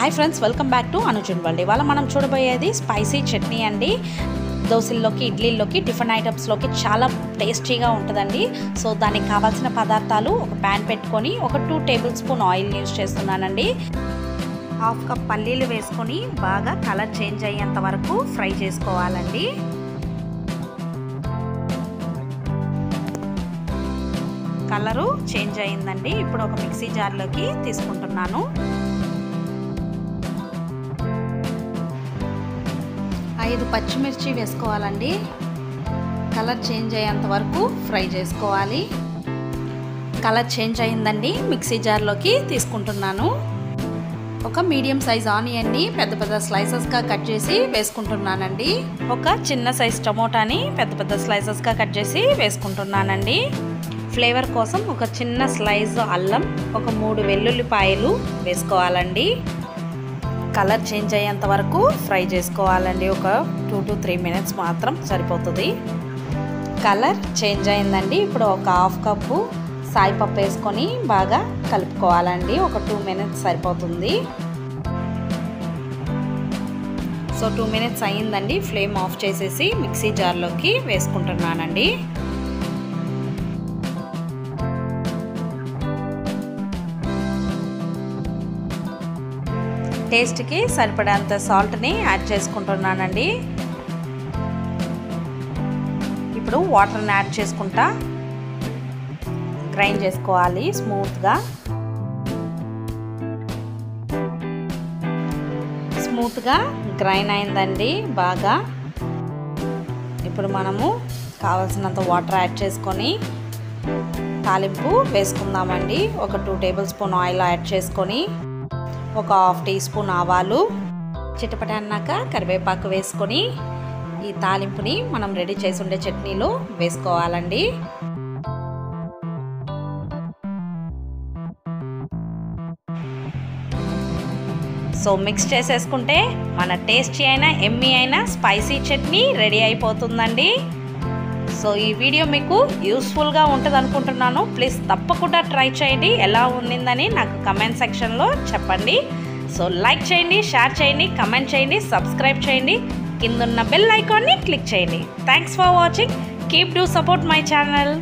Hi friends, welcome back to Anujun world. ఇవాళ మనం చూడబోయేది స్పైసీ చట్నీ అండి. దోశల్లోకి, ఇడ్లీల్లోకి, టిఫిన్ ఐటమ్స్లోకి చాలా టేస్టీగా ఉంటుందండి. సో దానికి కావాల్సిన పదార్థాలు: ఒక ప్యాన్ పెట్టుకొని ఒక 2 టేబుల్ స్పూన్ ఆయిల్ యూస్ చేస్తున్నానండి. హాఫ్ కప్ పల్లీలు వేసుకొని బాగా కలర్ చేంజ్ అయ్యేంత వరకు ఫ్రై చేసుకోవాలండి. కలరు చేంజ్ అయ్యిందండి. ఇప్పుడు ఒక మిక్సీ జార్లోకి తీసుకుంటున్నాను. 5 పచ్చిమిర్చి వేసుకోవాలండి. కలర్ చేంజ్ అయ్యేంత వరకు ఫ్రై చేసుకోవాలి. కలర్ చేంజ్ అయిందండి. మిక్సీ జార్లోకి తీసుకుంటున్నాను. ఒక మీడియం సైజ్ ఆనియన్ని పెద్ద పెద్ద స్లైసెస్గా కట్ చేసి వేసుకుంటున్నానండి. ఒక చిన్న సైజ్ టమోటాని పెద్ద పెద్ద స్లైసెస్గా కట్ చేసి వేసుకుంటున్నానండి. ఫ్లేవర్ కోసం ఒక చిన్న స్లైస్ అల్లం, ఒక 3 వెల్లుల్లిపాయలు వేసుకోవాలండి. కలర్ చేంజ్ అయ్యేంత వరకు ఫ్రై చేసుకోవాలండి. ఒక 2 to 3 మినిట్స్ మాత్రం సరిపోతుంది. కలర్ చేంజ్ అయిందండి. ఇప్పుడు ఒక హాఫ్ కప్పు సాయిపప్పు వేసుకొని బాగా కలుపుకోవాలండి. ఒక 2 మినిట్స్ సరిపోతుంది. సో 2 మినిట్స్ అయ్యిందండి. ఫ్లేమ్ ఆఫ్ చేసేసి మిక్సీ జార్లోకి వేసుకుంటున్నానండి. టేస్ట్కి సరిపడేంత సాల్ట్ని యాడ్ చేసుకుంటున్నానండి. ఇప్పుడు వాటర్ని యాడ్ చేసుకుంటా గ్రైండ్ చేసుకోవాలి స్మూత్గా. స్మూత్గా గ్రైండ్ అయిందండి బాగా. ఇప్పుడు మనము కావాల్సినంత వాటర్ యాడ్ చేసుకొని తాలింపు వేసుకుందామండి. ఒక 2 టేబుల్ స్పూన్ ఆయిల్ యాడ్ చేసుకొని ఒక హాఫ్ టీ స్పూన్ ఆవాలు, చిటపట అన్నాక కరివేపాకు వేసుకొని ఈ తాలింపుని మనం రెడీ చేసి ఉండే చట్నీలో వేసుకోవాలండి. సో మిక్స్ చేసేసుకుంటే మన టేస్టీ అయినా ఎమ్మీ అయినా స్పైసీ చట్నీ రెడీ అయిపోతుందండి. సో ఈ వీడియో మీకు యూస్ఫుల్గా ఉంటుంది అనుకుంటున్నాను. ప్లీజ్ తప్పకుండా ట్రై చేయండి. ఎలా ఉండిందని నాకు కమెంట్ సెక్షన్లో చెప్పండి. సో లైక్ చేయండి, షేర్ చేయండి, కమెంట్ చేయండి, సబ్స్క్రైబ్ చేయండి, కిందున్న బెల్ ఐకాన్ని క్లిక్ చేయండి. Thanks for watching. Keep do support my channel.